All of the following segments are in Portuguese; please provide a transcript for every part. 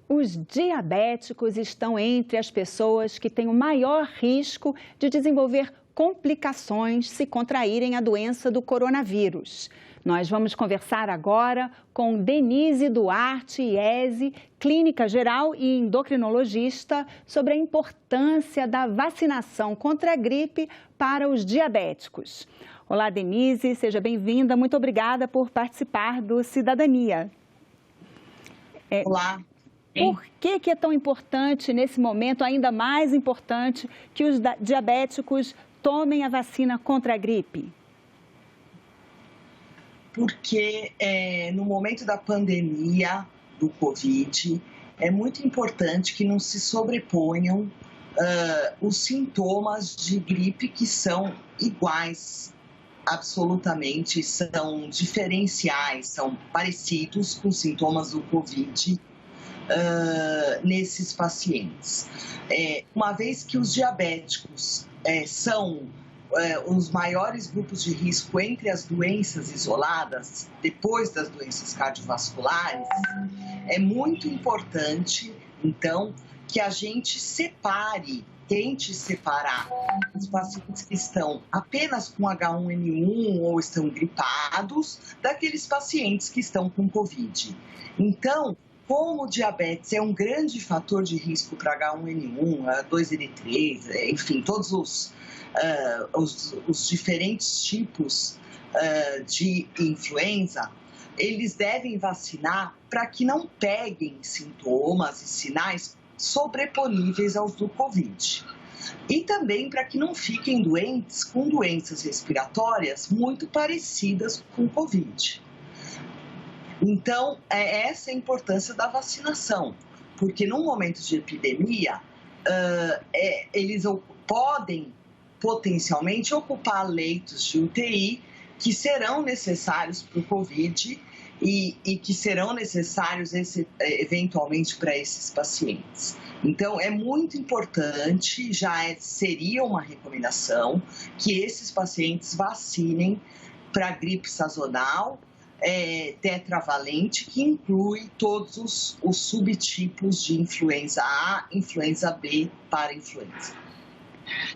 Os diabéticos estão entre as pessoas que têm o maior risco de desenvolver complicações se contraírem a doença do coronavírus. Nós vamos conversar agora com Denise Duarte Iese, clínica geral e endocrinologista, sobre a importância da vacinação contra a gripe para os diabéticos. Olá, Denise, seja bem-vinda. Muito obrigada por participar do Cidadania. Olá. Por que é tão importante, nesse momento, ainda mais importante, que os diabéticos tomem a vacina contra a gripe? Porque no momento da pandemia do Covid, é muito importante que não se sobreponham os sintomas de gripe que são iguais, absolutamente, são diferenciais, são parecidos com os sintomas do Covid nesses pacientes. Uma vez que os diabéticos são os maiores grupos de risco entre as doenças isoladas, depois das doenças cardiovasculares, é muito importante, então, que a gente tente separar os pacientes que estão apenas com H1N1 ou estão gripados, daqueles pacientes que estão com Covid. Então, como o diabetes é um grande fator de risco para H1N1, 2N3, enfim, todos os diferentes tipos de influenza, eles devem vacinar para que não peguem sintomas e sinais sobreponíveis aos do Covid. E também para que não fiquem doentes com doenças respiratórias muito parecidas com o Covid. Então, essa é a importância da vacinação, porque num momento de epidemia, eles podem potencialmente ocupar leitos de UTI que serão necessários para o Covid e que serão necessários eventualmente para esses pacientes. Então, é muito importante, seria uma recomendação que esses pacientes vacinem para gripe sazonal, tetravalente, que inclui todos os subtipos de influenza A, influenza B, parainfluenza.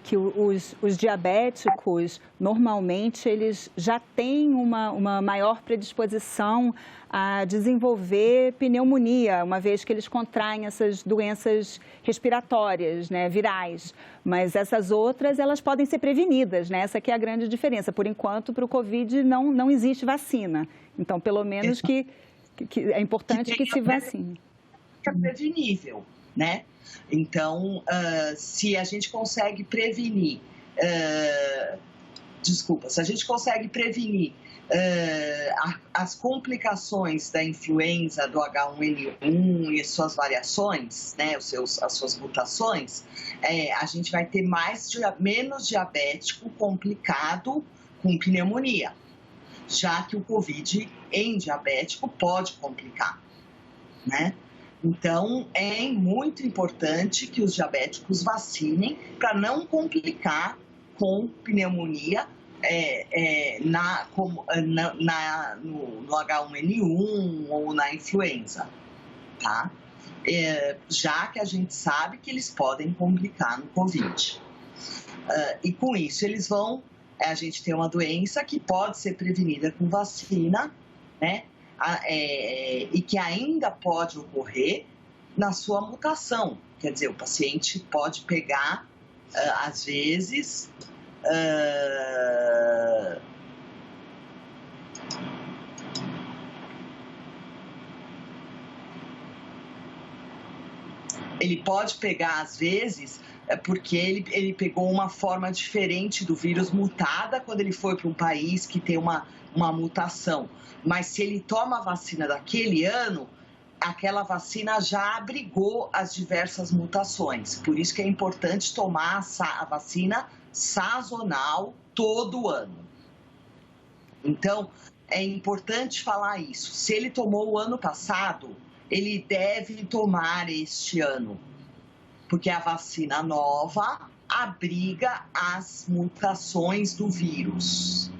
Que os diabéticos, normalmente, eles já têm uma maior predisposição a desenvolver pneumonia, uma vez que eles contraem essas doenças respiratórias, né, virais. Mas essas outras, elas podem ser prevenidas, né? Essa que é a grande diferença. Por enquanto, para o Covid, não existe vacina. Então, pelo menos que é importante que se vacine. É prevenível, né? Então, se a gente consegue prevenir, se a gente consegue prevenir as complicações da influenza do H1N1 e suas variações, né, as suas mutações, a gente vai ter menos diabético complicado com pneumonia, já que o Covid em diabético pode complicar, né? Então, é muito importante que os diabéticos vacinem para não complicar com pneumonia no H1N1 ou na influenza, tá? Já que a gente sabe que eles podem complicar no Covid. E com isso, a gente tem uma doença que pode ser prevenida com vacina, né? E que ainda pode ocorrer na sua mutação. Quer dizer, o paciente pode pegar, às vezes, ele pode pegar, às vezes, porque ele pegou uma forma diferente do vírus mutada quando ele foi para um país que tem uma mutação. Mas se ele toma a vacina daquele ano, aquela vacina já abrigou as diversas mutações. Por isso que é importante tomar a vacina sazonal todo ano. Então, é importante falar isso. Se ele tomou o ano passado, ele deve tomar este ano, porque a vacina nova abriga as mutações do vírus.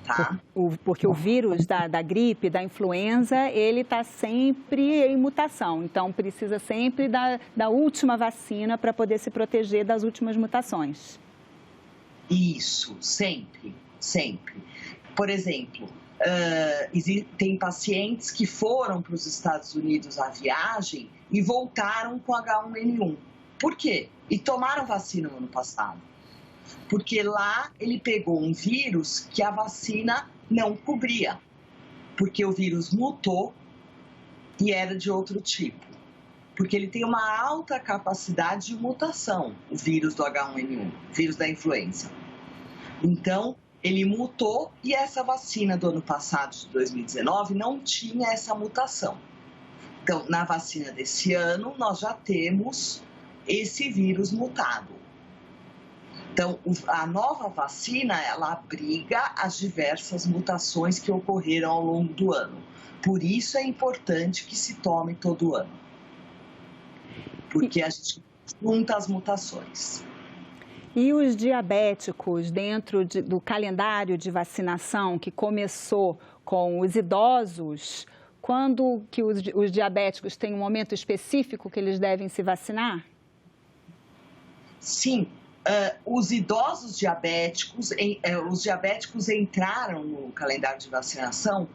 tá? Porque o vírus da gripe, da influenza, ele está sempre em mutação. Então, precisa sempre da última vacina para poder se proteger das últimas mutações. Isso, sempre, sempre. Por exemplo, tem pacientes que foram para os Estados Unidos à viagem e voltaram com H1N1. Por quê? E tomaram vacina no ano passado. Porque lá ele pegou um vírus que a vacina não cobria. Porque o vírus mutou e era de outro tipo. Porque ele tem uma alta capacidade de mutação, o vírus do H1N1, vírus da influenza. Então, ele mutou e essa vacina do ano passado, de 2019, não tinha essa mutação. Então, na vacina desse ano, nós já temos esse vírus mutado. Então, a nova vacina, ela abriga as diversas mutações que ocorreram ao longo do ano. Por isso é importante que se tome todo ano. Porque a gente junta as mutações. E os diabéticos, dentro do calendário de vacinação que começou com os idosos, quando que os diabéticos têm um momento específico que eles devem se vacinar? Sim, os idosos diabéticos, os diabéticos entraram no calendário de vacinação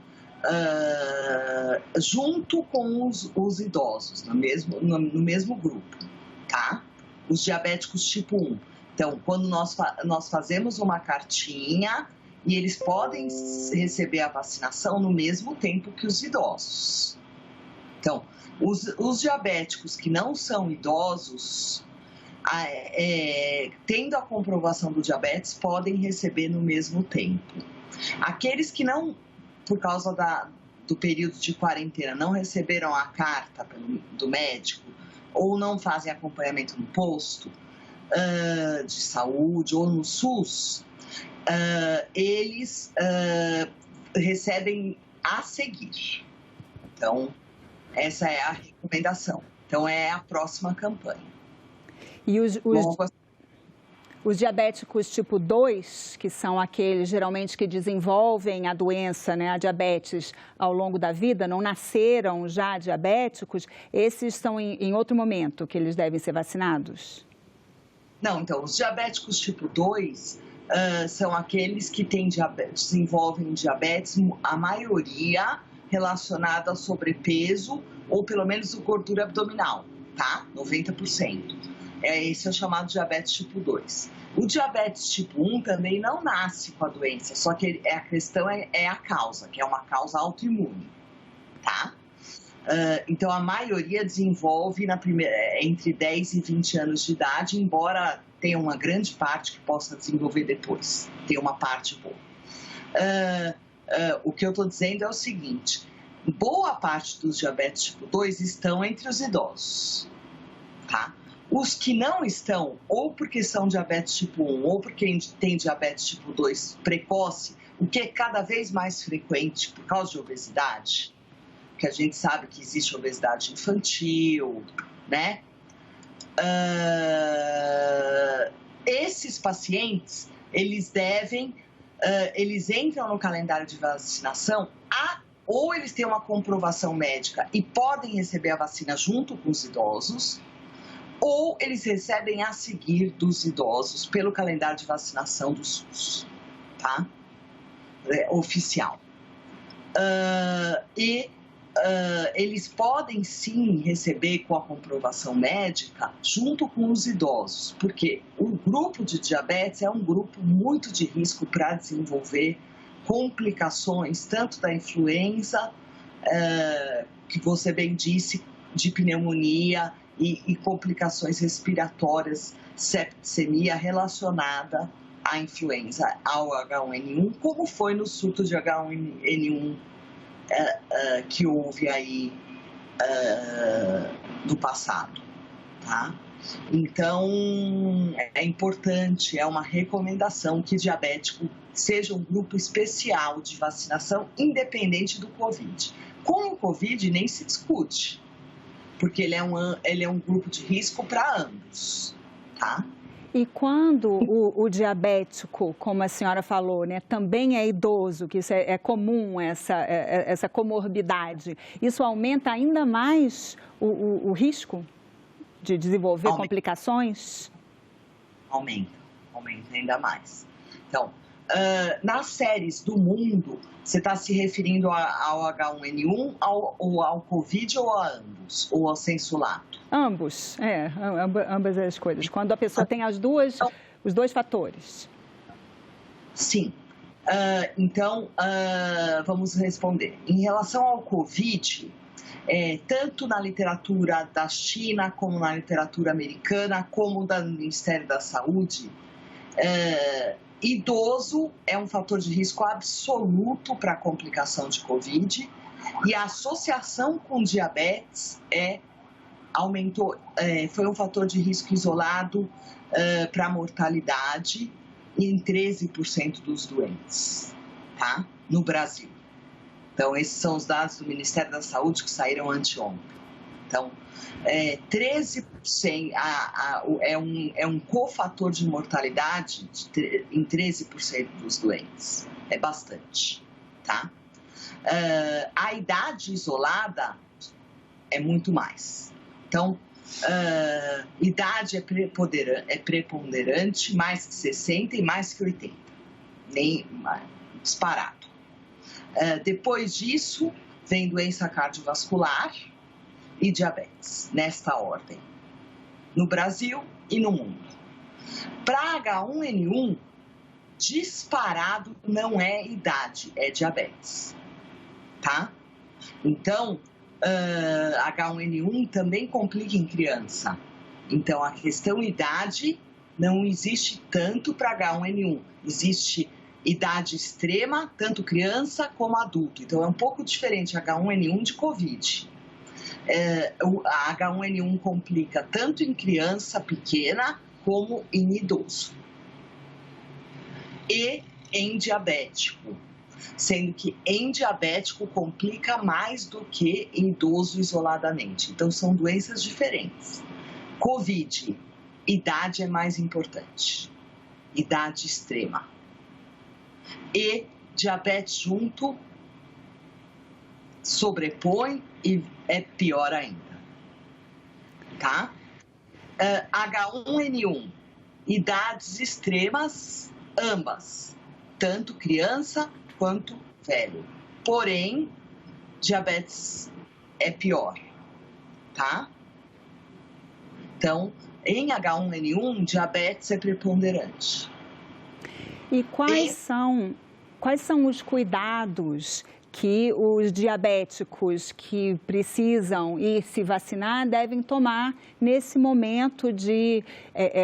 junto com os idosos, no mesmo grupo, tá? Os diabéticos tipo 1. Então, quando nós fazemos uma cartinha e eles podem receber a vacinação no mesmo tempo que os idosos. Então, os diabéticos que não são idosos, tendo a comprovação do diabetes, podem receber no mesmo tempo. Aqueles que não, por causa do período de quarentena, não receberam a carta do médico ou não fazem acompanhamento no posto de saúde ou no SUS, eles recebem a seguir. Então, essa é a recomendação. Então, é a próxima campanha. E os diabéticos tipo 2, que são aqueles geralmente que desenvolvem a doença, né, a diabetes ao longo da vida, não nasceram já diabéticos, esses estão em outro momento que eles devem ser vacinados? Não, então, os diabéticos tipo 2 são aqueles que desenvolvem diabetes, a maioria relacionada ao sobrepeso ou pelo menos gordura abdominal, tá? 90%. Esse é o chamado diabetes tipo 2. O diabetes tipo 1 também não nasce com a doença, só que a questão é a causa, que é uma causa autoimune, tá? Então, a maioria desenvolve entre 10 e 20 anos de idade, embora tenha uma grande parte que possa desenvolver depois. Tem uma parte boa. O que eu estou dizendo é o seguinte, boa parte dos diabetes tipo 2 estão entre os idosos, tá? Os que não estão, ou porque são diabetes tipo 1, ou porque tem diabetes tipo 2 precoce, o que é cada vez mais frequente por causa de obesidade, que a gente sabe que existe obesidade infantil, né? Esses pacientes, eles entram no calendário de vacinação ou eles têm uma comprovação médica e podem receber a vacina junto com os idosos, ou eles recebem a seguir dos idosos pelo calendário de vacinação do SUS, tá? Oficial. Eles podem sim receber com a comprovação médica junto com os idosos, porque o grupo de diabetes é um grupo muito de risco para desenvolver complicações, tanto da influenza, que você bem disse, de pneumonia e complicações respiratórias, septicemia relacionada à influenza, ao H1N1, como foi no surto de H1N1 que houve aí no passado, tá? Então, é importante, é uma recomendação que diabético seja um grupo especial de vacinação, independente do Covid. Com o Covid, nem se discute, porque ele é um grupo de risco para ambos, tá? E quando o diabético, como a senhora falou, né, também é idoso, que isso é comum, essa comorbidade, isso aumenta ainda mais o risco de desenvolver complicações? Aumenta ainda mais. Então, nas séries do mundo, você está se referindo ao H1N1, ao Covid ou a ambos? Ou ao sensu-lato? Ambos, ambas as coisas. Quando a pessoa tem os dois fatores. Sim. Então, vamos responder. Em relação ao Covid, tanto na literatura da China, como na literatura americana, como do Ministério da Saúde, idoso é um fator de risco absoluto para a complicação de Covid e a associação com diabetes aumentou, foi um fator de risco isolado para a mortalidade em 13% dos doentes, tá? No Brasil. Então, esses são os dados do Ministério da Saúde que saíram anteontem. Então, 13% é um cofator de mortalidade em 13% dos doentes. É bastante, tá? A idade isolada é muito mais. Então, idade é preponderante, mais que 60 e mais que 80. Nem disparado. Depois disso, vem doença cardiovascular e diabetes, nesta ordem, no Brasil e no mundo. Para H1N1, disparado não é idade, é diabetes, tá? Então, H1N1 também complica em criança. Então, a questão idade não existe tanto para H1N1, existe idade extrema, tanto criança como adulto. Então, é um pouco diferente H1N1 de Covid. A H1N1 complica tanto em criança pequena como em idoso. E em diabético, sendo que em diabético complica mais do que em idoso isoladamente. Então, são doenças diferentes. Covid, idade é mais importante, idade extrema. E diabetes junto sobrepõe e é pior ainda, tá? H1N1, idades extremas, ambas, tanto criança quanto velho. Porém, diabetes é pior, tá? Então, em H1N1, diabetes é preponderante. E quais são os cuidados que os diabéticos que precisam ir se vacinar devem tomar nesse momento de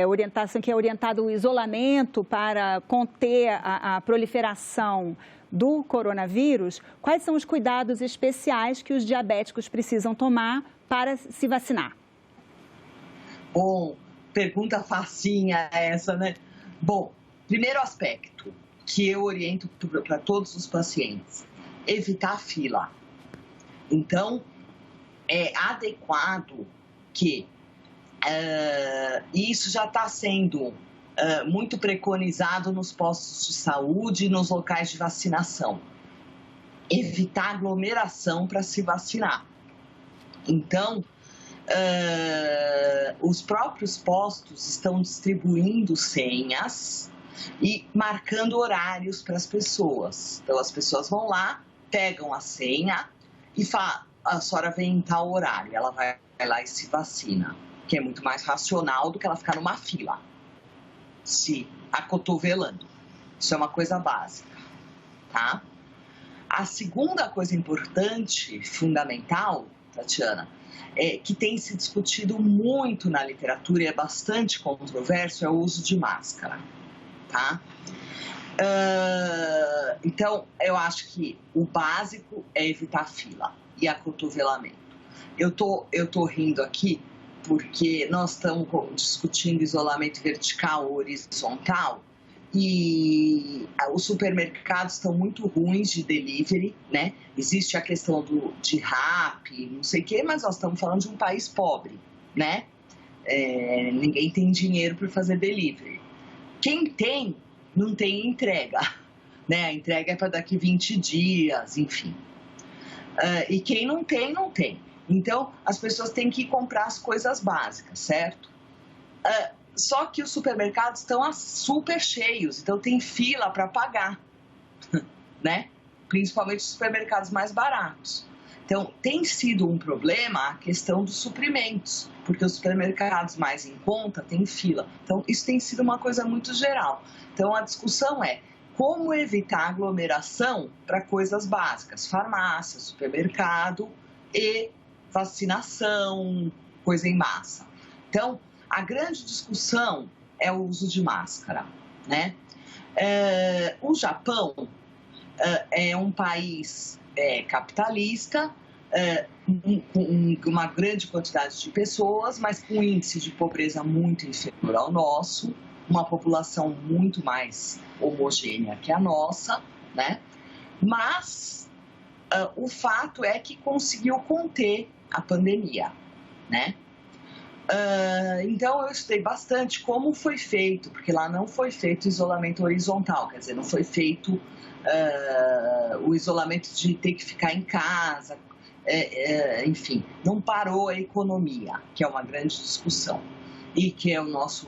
orientação, que é orientado o isolamento para conter a proliferação do coronavírus? Quais são os cuidados especiais que os diabéticos precisam tomar para se vacinar? Bom, pergunta facinha essa, né? Bom, primeiro aspecto que eu oriento para todos os pacientes, evitar fila. Então, é adequado que isso já está sendo muito preconizado nos postos de saúde e nos locais de vacinação. Evitar aglomeração para se vacinar. Então, os próprios postos estão distribuindo senhas e marcando horários para as pessoas. Então, as pessoas vão lá, pegam a senha e falam, a senhora vem em tal horário, ela vai lá e se vacina, que é muito mais racional do que ela ficar numa fila, se acotovelando. Isso é uma coisa básica, tá? A segunda coisa importante, fundamental, Tatiana, que tem se discutido muito na literatura e é bastante controverso, é o uso de máscara, tá? Então, eu acho que o básico é evitar fila e acotovelamento. Eu tô rindo aqui porque nós estamos discutindo isolamento vertical ou horizontal e os supermercados estão muito ruins de delivery, né? Existe a questão de Rappi, não sei o quê, mas nós estamos falando de um país pobre, né? Ninguém tem dinheiro para fazer delivery. Quem tem, não tem entrega, né? A entrega é para daqui 20 dias, enfim. E quem não tem, não tem. Então, as pessoas têm que ir comprar as coisas básicas, certo? Só que os supermercados estão super cheios, então tem fila para pagar, né? Principalmente os supermercados mais baratos. Então, tem sido um problema a questão dos suprimentos, porque os supermercados mais em conta têm fila. Então, isso tem sido uma coisa muito geral. Então, a discussão é como evitar aglomeração para coisas básicas, farmácia, supermercado e vacinação, coisa em massa. Então, a grande discussão é o uso de máscara, né? O Japão é um país capitalista, com uma grande quantidade de pessoas, mas com um índice de pobreza muito inferior ao nosso, uma população muito mais homogênea que a nossa, né? Mas o fato é que conseguiu conter a pandemia, né? Então eu estudei bastante como foi feito, porque lá não foi feito isolamento horizontal, quer dizer, não foi feito o isolamento de ter que ficar em casa, enfim, não parou a economia, que é uma grande discussão, e que o nosso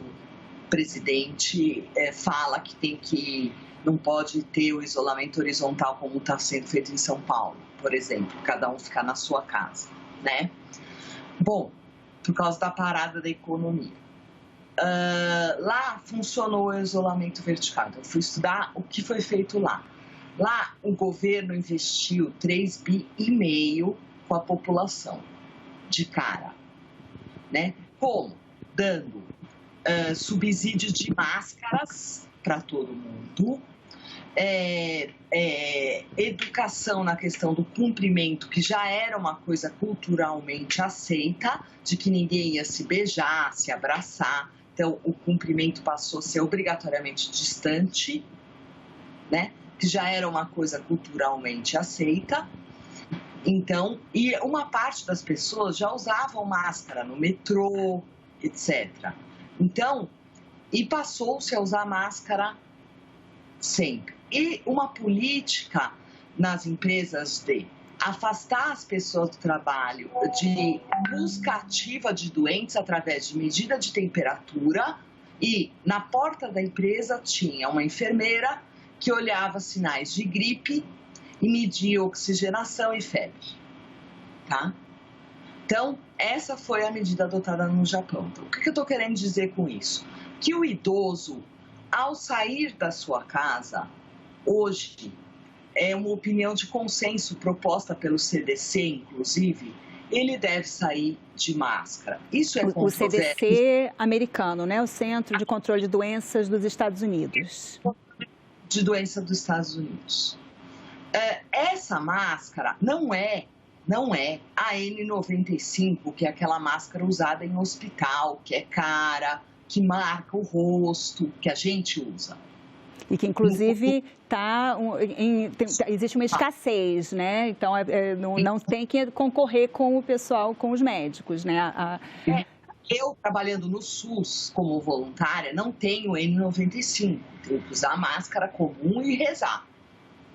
presidente fala que não pode ter o isolamento horizontal como está sendo feito em São Paulo, por exemplo, cada um ficar na sua casa, né? Bom, por causa da parada da economia. Lá funcionou o isolamento vertical. Eu fui estudar o que foi feito lá. Lá o governo investiu 3,5 bi com a população de cara, né? Como? Dando subsídio de máscaras para todo mundo, educação na questão do cumprimento, que já era uma coisa culturalmente aceita, de que ninguém ia se beijar, se abraçar. Então, o cumprimento passou a ser obrigatoriamente distante, né? Que já era uma coisa culturalmente aceita. Então, e uma parte das pessoas já usavam máscara no metrô, etc. Então, e passou-se a usar máscara sempre. E uma política nas empresas de afastar as pessoas do trabalho, de busca ativa de doentes através de medida de temperatura, e na porta da empresa tinha uma enfermeira que olhava sinais de gripe e media oxigenação e febre, tá? Então, essa foi a medida adotada no Japão. Então, o que eu estou querendo dizer com isso? Que o idoso, ao sair da sua casa, hoje, é uma opinião de consenso proposta pelo CDC, inclusive, ele deve sair de máscara. Isso é controverso. O CDC americano, né? O Centro de Controle de Doenças dos Estados Unidos. De doença dos Estados Unidos. Essa máscara não é a N95, que é aquela máscara usada em hospital, que é cara, que marca o rosto, que a gente usa. E que, inclusive, existe uma escassez, né? Então, não tem que concorrer com o pessoal, com os médicos, né? Eu, trabalhando no SUS como voluntária, não tenho N95. Tenho que usar máscara comum e rezar,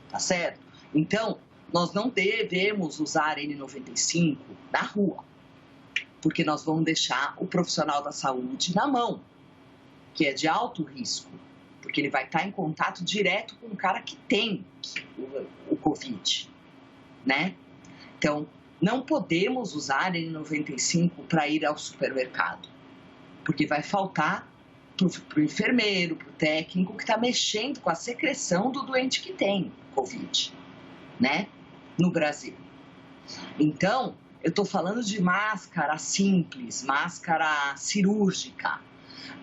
tá certo? Então, nós não devemos usar N95 na rua, porque nós vamos deixar o profissional da saúde na mão, que é de alto risco, porque ele vai estar em contato direto com o cara que tem o Covid, né? Então, não podemos usar N95 para ir ao supermercado, porque vai faltar para o enfermeiro, para o técnico que está mexendo com a secreção do doente que tem Covid, né? No Brasil. Então, eu estou falando de máscara simples, máscara cirúrgica.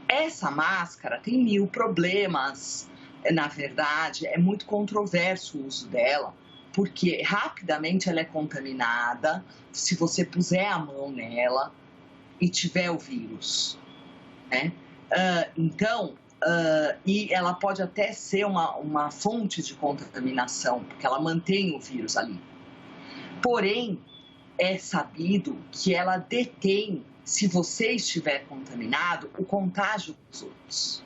Essa máscara tem 1000 problemas, na verdade, é muito controverso o uso dela, porque rapidamente ela é contaminada se você puser a mão nela e tiver o vírus, né? E ela pode até ser uma fonte de contaminação, porque ela mantém o vírus ali. Porém, é sabido que ela detém, se você estiver contaminado, o contágio dos outros,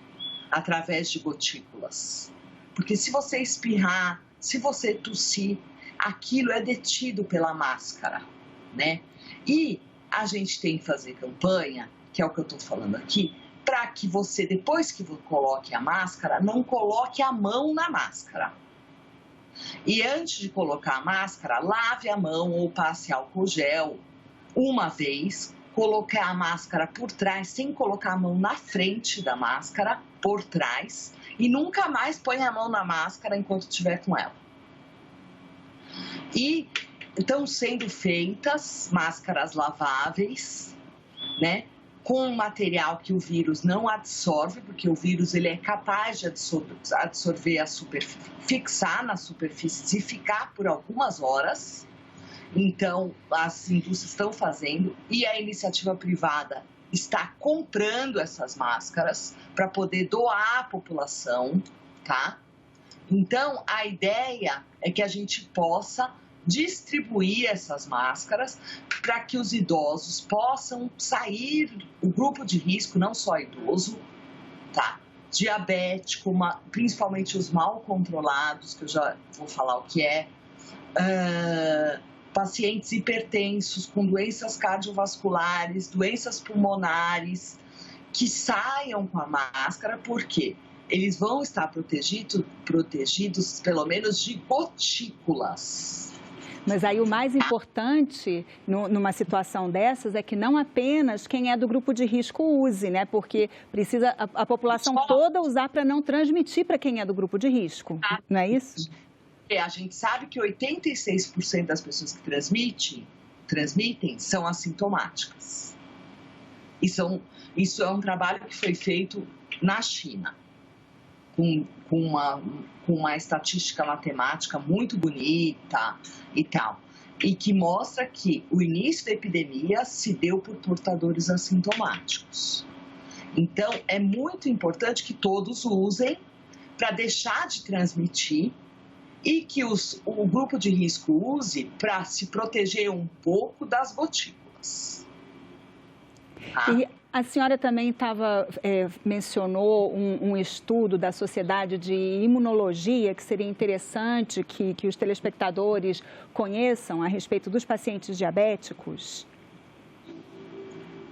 através de gotículas. Porque se você espirrar, se você tossir, aquilo é detido pela máscara, né? E a gente tem que fazer campanha, que é o que eu estou falando aqui, para que você, depois que você coloque a máscara, não coloque a mão na máscara. E antes de colocar a máscara, lave a mão ou passe álcool gel uma vez, colocar a máscara por trás, sem colocar a mão na frente da máscara, por trás, e nunca mais põe a mão na máscara enquanto estiver com ela. E estão sendo feitas máscaras laváveis, né? Com um material que o vírus não absorve, porque o vírus ele é capaz de absorver a superfície, fixar na superfície e ficar por algumas horas. Então, as indústrias estão fazendo e a iniciativa privada está comprando essas máscaras para poder doar à população, tá? Então, a ideia é que a gente possa distribuir essas máscaras para que os idosos possam sair, o grupo de risco, não só idoso, tá? Diabético, principalmente os mal controlados, que eu já vou falar o que é, pacientes hipertensos com doenças cardiovasculares, doenças pulmonares, que saiam com a máscara, porque eles vão estar protegidos pelo menos de gotículas. Mas aí o mais importante numa situação dessas é que não apenas quem é do grupo de risco use, né? Porque precisa a população toda usar para não transmitir para quem é do grupo de risco, não é isso? A gente sabe que 86% das pessoas que transmitem são assintomáticas. Isso é um trabalho que foi feito na China, com uma estatística matemática muito bonita e tal, e que mostra que o início da epidemia se deu por portadores assintomáticos. Então, é muito importante que todos usem para deixar de transmitir e que o grupo de risco use para se proteger um pouco das gotículas. Tá? E a senhora também mencionou um estudo da Sociedade de Imunologia, que seria interessante que os telespectadores conheçam a respeito dos pacientes diabéticos?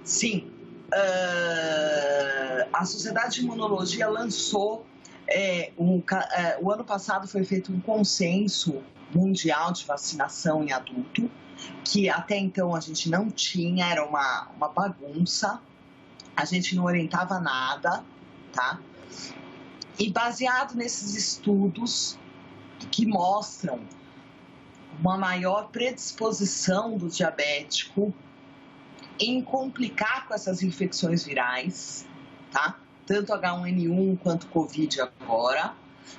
Sim. A Sociedade de Imunologia lançou, o ano passado foi feito um consenso mundial de vacinação em adulto, que até então a gente não tinha, era uma bagunça. A gente não orientava nada, tá? E baseado nesses estudos que mostram uma maior predisposição do diabético em complicar com essas infecções virais, tá? Tanto H1N1 quanto Covid agora,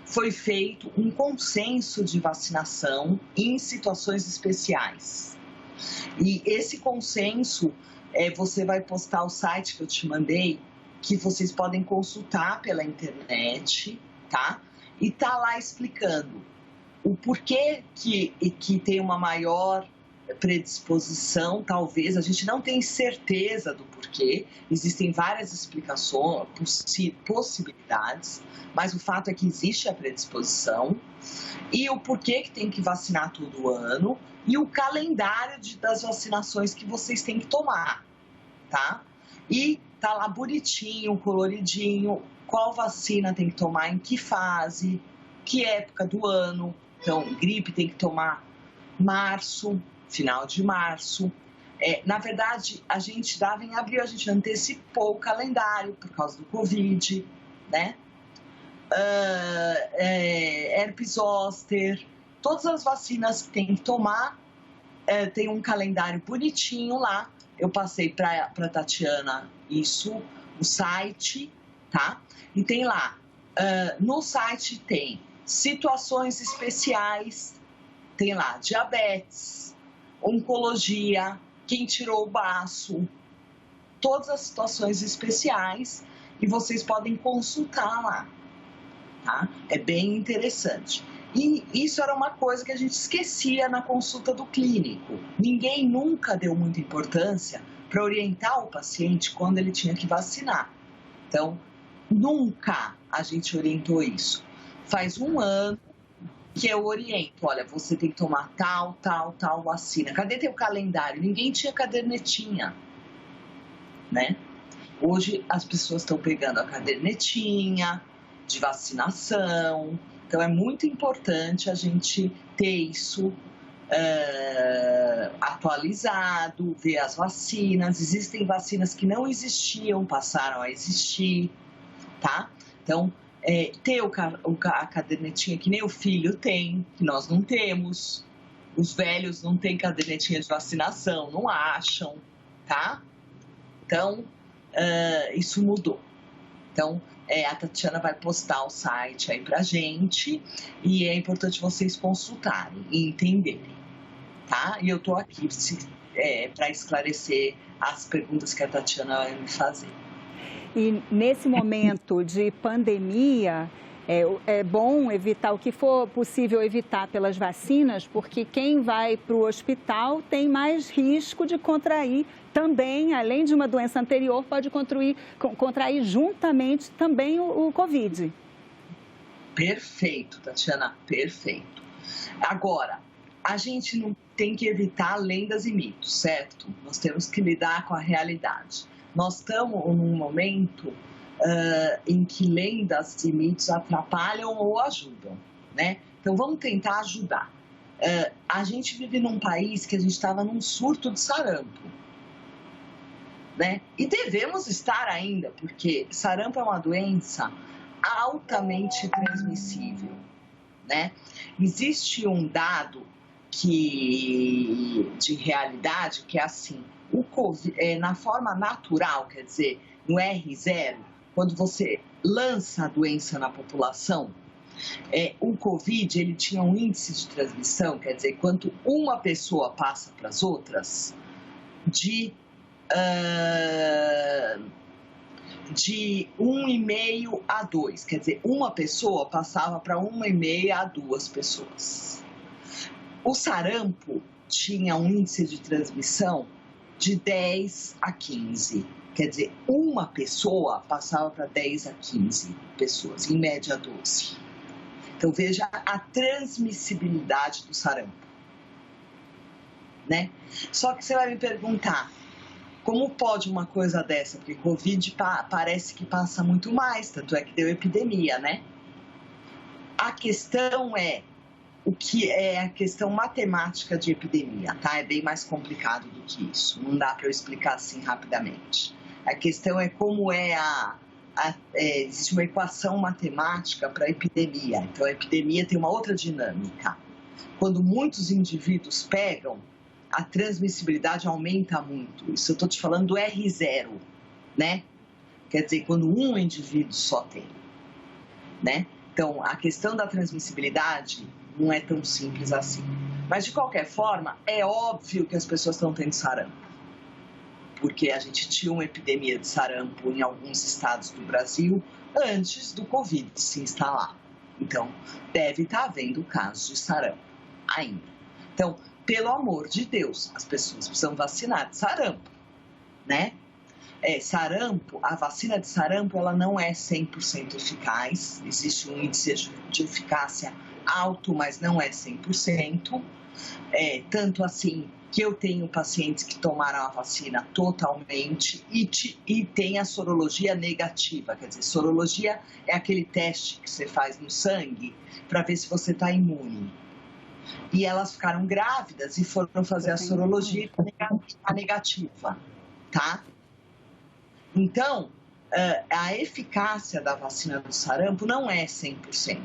foi feito um consenso de vacinação em situações especiais. E esse consenso, você vai postar o site que eu te mandei, que vocês podem consultar pela internet, tá? E tá lá explicando o porquê que tem uma maior predisposição, talvez, a gente não tem certeza do porquê, existem várias explicações, possibilidades, mas o fato é que existe a predisposição, e o porquê que tem que vacinar todo ano, e o calendário das vacinações que vocês têm que tomar, tá? E tá lá bonitinho, coloridinho, qual vacina tem que tomar em que fase, que época do ano. Então, gripe tem que tomar março, final de março. Na verdade, a gente dava em abril, a gente antecipou o calendário por causa do Covid, né? Herpes zoster, todas as vacinas que tem que tomar, tem um calendário bonitinho lá. Eu passei para Tatiana isso, o site, tá? E tem lá, no site tem situações especiais, tem lá diabetes, oncologia, quem tirou o baço, todas as situações especiais, e vocês podem consultar lá, tá? É bem interessante. E isso era uma coisa que a gente esquecia na consulta do clínico. Ninguém nunca deu muita importância para orientar o paciente quando ele tinha que vacinar. Então, nunca a gente orientou isso. Faz um ano que eu oriento, olha, você tem que tomar tal vacina. Cadê teu calendário? Ninguém tinha cadernetinha, né? Hoje as pessoas estão pegando a cadernetinha de vacinação. Então é muito importante a gente ter isso atualizado, ver as vacinas. Existem vacinas que não existiam, passaram a existir, tá? Então, ter a cadernetinha que nem o filho tem, que nós não temos. Os velhos não têm cadernetinha de vacinação, não acham, tá? Então, isso mudou. Então, a Tatiana vai postar o site aí pra gente e é importante vocês consultarem e entenderem, tá? E eu tô aqui para esclarecer as perguntas que a Tatiana vai me fazer. E nesse momento de pandemia, é bom evitar o que for possível evitar pelas vacinas, porque quem vai para o hospital tem mais risco de contrair também, além de uma doença anterior, pode contrair juntamente também o Covid. Perfeito, Tatiana, perfeito. Agora, a gente não tem que evitar lendas e mitos, certo? Nós temos que lidar com a realidade. Nós estamos num momento em que lendas e mitos atrapalham ou ajudam, né? Então, vamos tentar ajudar. A gente vive num país que a gente estava num surto de sarampo, né? E devemos estar ainda, porque sarampo é uma doença altamente transmissível, né? Existe um dado de realidade que é assim, o COVID, na forma natural, quer dizer, no R0, quando você lança a doença na população, o COVID ele tinha um índice de transmissão, quer dizer, quando uma pessoa passa para as outras, de 1,5 a 2, quer dizer, uma pessoa passava para 1,5 a 2 pessoas. O sarampo tinha um índice de transmissão de 10 a 15. Quer dizer, uma pessoa passava para 10 a 15 pessoas, em média 12. Então, veja a transmissibilidade do sarampo, né? Só que você vai me perguntar, como pode uma coisa dessa? Porque Covid parece que passa muito mais, tanto é que deu epidemia, né? A questão o que é a questão matemática de epidemia, tá? É bem mais complicado do que isso, não dá para eu explicar assim rapidamente. A questão é como existe uma equação matemática para a epidemia. Então, a epidemia tem uma outra dinâmica. Quando muitos indivíduos pegam, a transmissibilidade aumenta muito. Isso eu estou te falando do R0, né? Quer dizer, quando um indivíduo só tem, né? Então, a questão da transmissibilidade não é tão simples assim. Mas, de qualquer forma, é óbvio que as pessoas estão tendo sarampo. Porque a gente tinha uma epidemia de sarampo em alguns estados do Brasil antes do Covid se instalar. Então, deve estar havendo casos de sarampo ainda. Então, pelo amor de Deus, as pessoas precisam vacinar de sarampo, né? Sarampo, a vacina de sarampo, ela não é 100% eficaz. Existe um índice de eficácia alto, mas não é 100%. Tanto assim que eu tenho pacientes que tomaram a vacina totalmente e tem a sorologia negativa. Quer dizer, sorologia é aquele teste que você faz no sangue para ver se você está imune. E elas ficaram grávidas e foram fazer a sorologia negativa, tá? Então, a eficácia da vacina do sarampo não é 100%.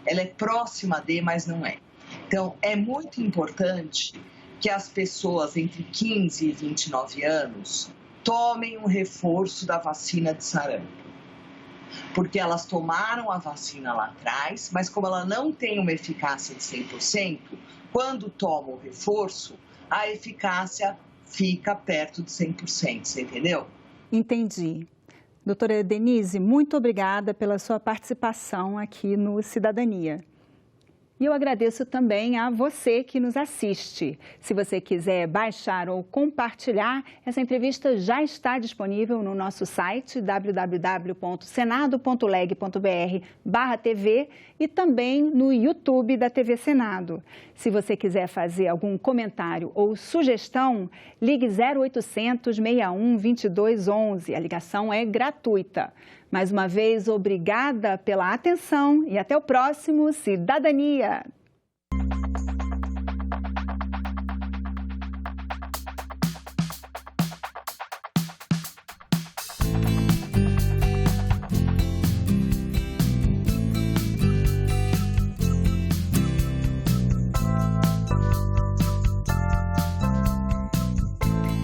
Ela é próxima de, mas não é. Então, é muito importante que as pessoas entre 15 e 29 anos tomem um reforço da vacina de sarampo. Porque elas tomaram a vacina lá atrás, mas como ela não tem uma eficácia de 100%, quando tomam o reforço, a eficácia fica perto de 100%, você entendeu? Entendi. Doutora Denise, muito obrigada pela sua participação aqui no Cidadania. E eu agradeço também a você que nos assiste. Se você quiser baixar ou compartilhar, essa entrevista já está disponível no nosso site www.senado.leg.br/TV e também no YouTube da TV Senado. Se você quiser fazer algum comentário ou sugestão, ligue 0800 61 2211. A ligação é gratuita. Mais uma vez, obrigada pela atenção e até o próximo Cidadania!